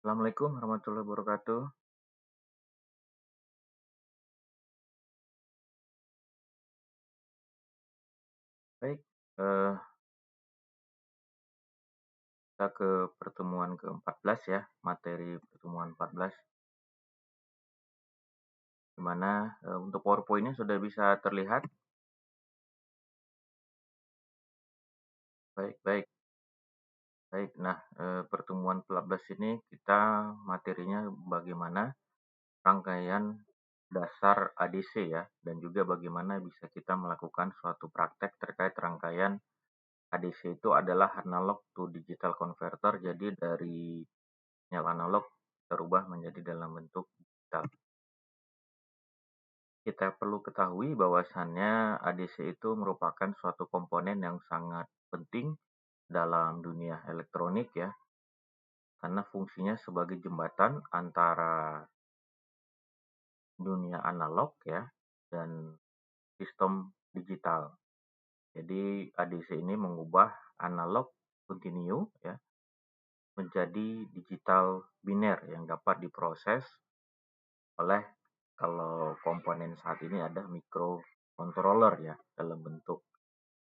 Assalamualaikum warahmatullahi wabarakatuh. Baik, eh, kita ke pertemuan ke-14 ya, materi pertemuan 14, di mana untuk PowerPoint-nya sudah bisa terlihat. Baik, baik, baik. Nah, pertemuan 14 ini kita materinya bagaimana rangkaian dasar ADC ya, dan juga bagaimana bisa kita melakukan suatu praktek terkait rangkaian ADC itu adalah analog to digital converter, jadi dari sinyal analog terubah menjadi dalam bentuk digital. Kita perlu ketahui bahwasannya ADC itu merupakan suatu komponen yang sangat penting dalam dunia elektronik ya, karena fungsinya sebagai jembatan antara dunia analog ya dan sistem digital. Jadi ADC ini mengubah analog continue ya menjadi digital biner yang dapat diproses oleh, kalau komponen saat ini ada microcontroller ya dalam bentuk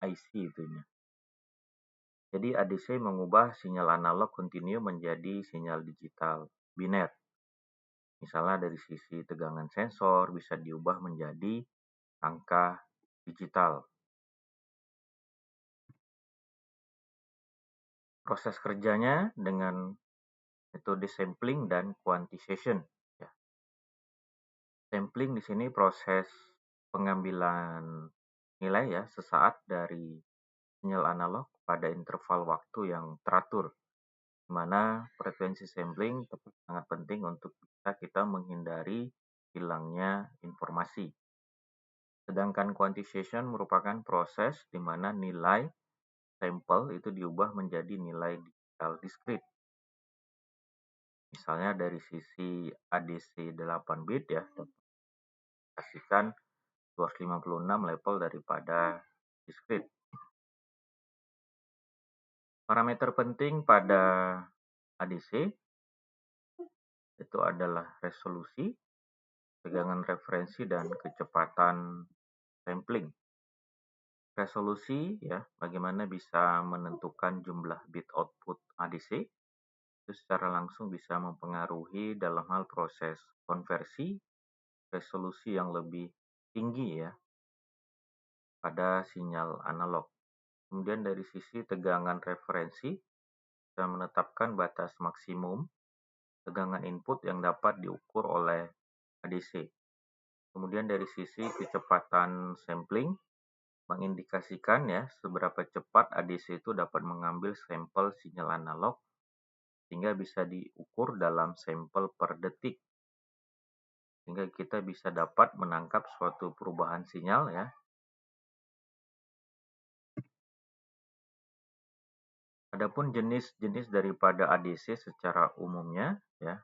IC itunya. Jadi ADC mengubah sinyal analog kontinu menjadi sinyal digital biner. Misalnya dari sisi tegangan sensor bisa diubah menjadi angka digital. Proses kerjanya dengan metode sampling dan quantization. Ya. Sampling di sini proses pengambilan nilai ya sesaat dari sinyal analog pada interval waktu yang teratur, di mana frekuensi sampling sangat penting untuk bisa kita menghindari hilangnya informasi. Sedangkan quantization merupakan proses di mana nilai sampel itu diubah menjadi nilai digital diskrit. Misalnya dari sisi ADC 8 bit ya, pastikan 256 level daripada diskrit. Parameter penting pada ADC itu adalah resolusi, tegangan referensi, dan kecepatan sampling. Resolusi ya, bagaimana bisa menentukan jumlah bit output ADC, itu secara langsung bisa mempengaruhi dalam hal proses konversi resolusi yang lebih tinggi ya pada sinyal analog. Kemudian dari sisi tegangan referensi, bisa menetapkan batas maksimum tegangan input yang dapat diukur oleh ADC. Kemudian dari sisi kecepatan sampling, mengindikasikan ya seberapa cepat ADC itu dapat mengambil sampel sinyal analog sehingga bisa diukur dalam sampel per detik. Sehingga kita bisa dapat menangkap suatu perubahan sinyal ya. Adapun jenis-jenis daripada ADC secara umumnya ya,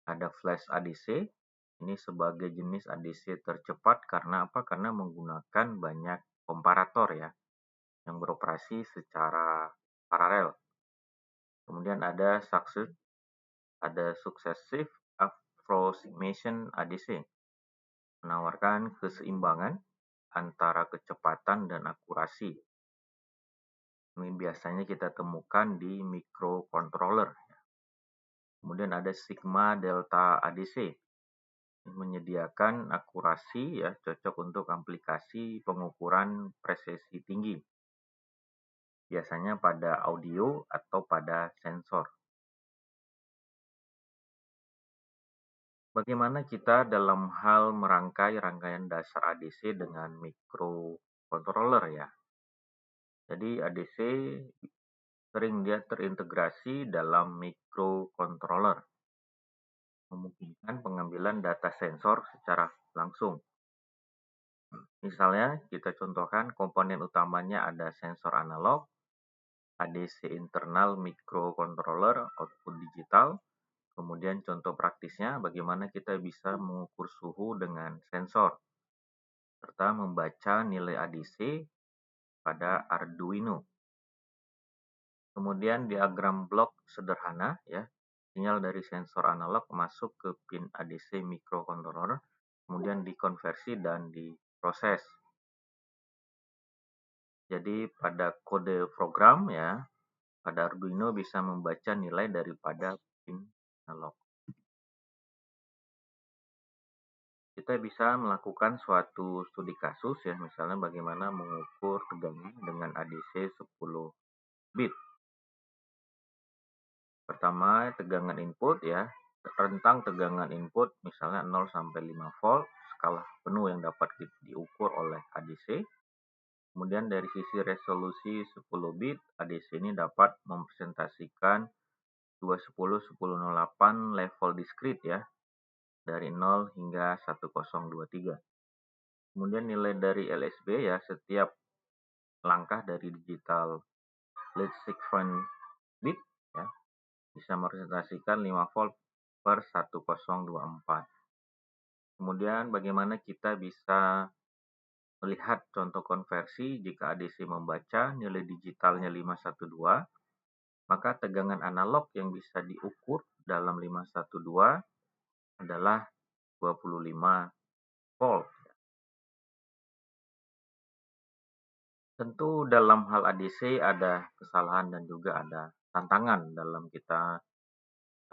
ada flash ADC. Ini sebagai jenis ADC tercepat karena apa? Karena menggunakan banyak komparator ya yang beroperasi secara paralel. Kemudian ada successive approximation ADC, menawarkan keseimbangan antara kecepatan dan akurasi. Ini biasanya kita temukan di microcontroller. Kemudian ada sigma delta ADC, menyediakan akurasi ya cocok untuk aplikasi pengukuran presisi tinggi, biasanya pada audio atau pada sensor. Bagaimana kita dalam hal merangkai rangkaian dasar ADC dengan microcontroller ya. Jadi ADC sering dia terintegrasi dalam microcontroller, memungkinkan pengambilan data sensor secara langsung. Misalnya kita contohkan komponen utamanya ada sensor analog, ADC internal microcontroller, output digital. Kemudian contoh praktisnya bagaimana kita bisa mengukur suhu dengan sensor serta membaca nilai ADC pada Arduino. Kemudian diagram blok sederhana ya, sinyal dari sensor analog masuk ke pin ADC microcontroller, kemudian dikonversi dan diproses. Jadi pada kode program ya, pada Arduino bisa membaca nilai daripada pin analog. Kita bisa melakukan suatu studi kasus ya, misalnya bagaimana mengukur tegangan dengan ADC 10 bit. Pertama, tegangan input ya, rentang tegangan input misalnya 0 sampai 5 volt, skala penuh yang dapat diukur oleh ADC. Kemudian dari sisi resolusi 10 bit, ADC ini dapat mempresentasikan 210-1008 level discrete ya, dari 0 hingga 1023. Kemudian nilai dari LSB ya, setiap langkah dari digital lead sequence bit ya, bisa merepresentasikan 5 volt per 1024. Kemudian bagaimana kita bisa melihat contoh konversi jika ADC membaca nilai digitalnya 512, maka tegangan analog yang bisa diukur dalam 512 adalah 25 volt. Tentu dalam hal ADC ada kesalahan dan juga ada tantangan dalam kita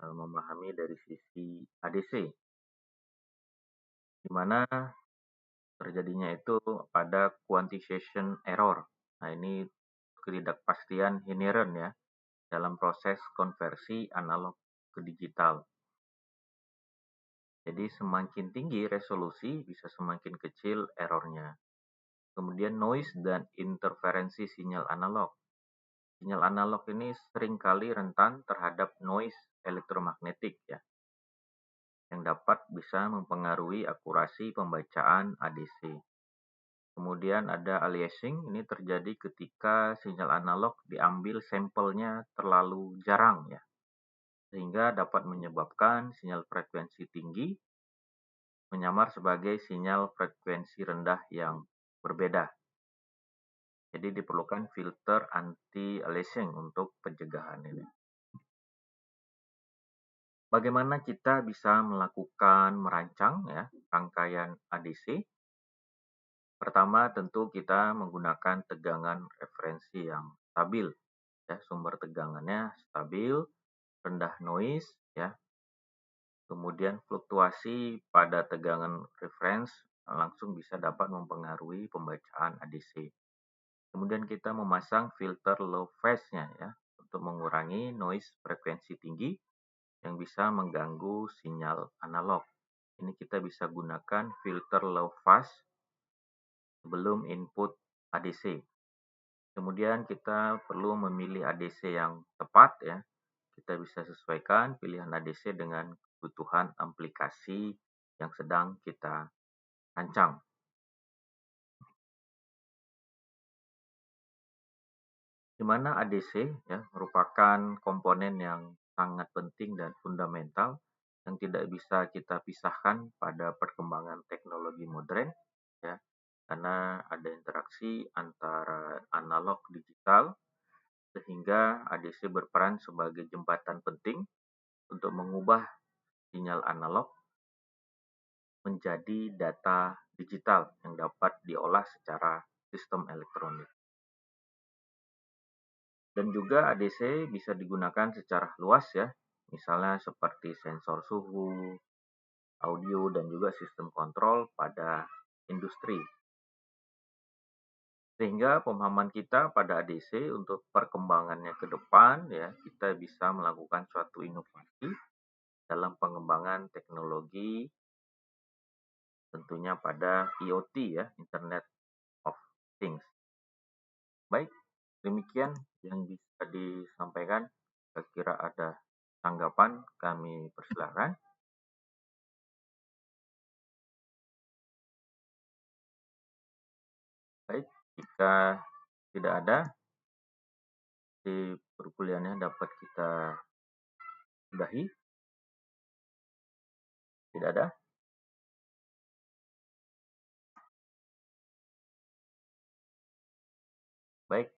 memahami dari sisi ADC, di mana terjadinya itu pada quantization error. Nah, ini ketidakpastian inherent ya dalam proses konversi analog ke digital. Jadi semakin tinggi resolusi bisa semakin kecil errornya. Kemudian noise dan interferensi sinyal analog. Sinyal analog ini seringkali rentan terhadap noise elektromagnetik ya, yang dapat bisa mempengaruhi akurasi pembacaan ADC. Kemudian ada aliasing, ini terjadi ketika sinyal analog diambil sampelnya terlalu jarang ya, sehingga dapat menyebabkan sinyal frekuensi tinggi menyamar sebagai sinyal frekuensi rendah yang berbeda. Jadi diperlukan filter anti-aliasing untuk pencegahan ini. Bagaimana kita bisa melakukan merancang ya rangkaian ADC? Pertama, tentu kita menggunakan tegangan referensi yang stabil. Ya, sumber tegangannya stabil, rendah noise, ya. Kemudian fluktuasi pada tegangan reference langsung bisa dapat mempengaruhi pembacaan ADC. Kemudian kita memasang filter low phase-nya ya untuk mengurangi noise frekuensi tinggi yang bisa mengganggu sinyal analog. Ini kita bisa gunakan filter low pass sebelum input ADC. Kemudian kita perlu memilih ADC yang tepat ya. Kita bisa sesuaikan pilihan ADC dengan kebutuhan aplikasi yang sedang kita rancang. Di mana ADC ya merupakan komponen yang sangat penting dan fundamental yang tidak bisa kita pisahkan pada perkembangan teknologi modern ya, karena ada interaksi antara analog digital sehingga ADC berperan sebagai jembatan penting untuk mengubah sinyal analog menjadi data digital yang dapat diolah secara sistem elektronik. Dan juga ADC bisa digunakan secara luas ya, misalnya seperti sensor suhu, audio, dan juga sistem kontrol pada industri. Sehingga pemahaman kita pada ADC untuk perkembangannya ke depan ya, kita bisa melakukan suatu inovasi dalam pengembangan teknologi tentunya pada IoT ya, Internet of Things. Baik, demikian yang bisa disampaikan. Saya kira ada tanggapan, kami persilahkan. Baik, jika tidak ada, di perkuliahannya dapat kita sudahi. Tidak ada? Baik,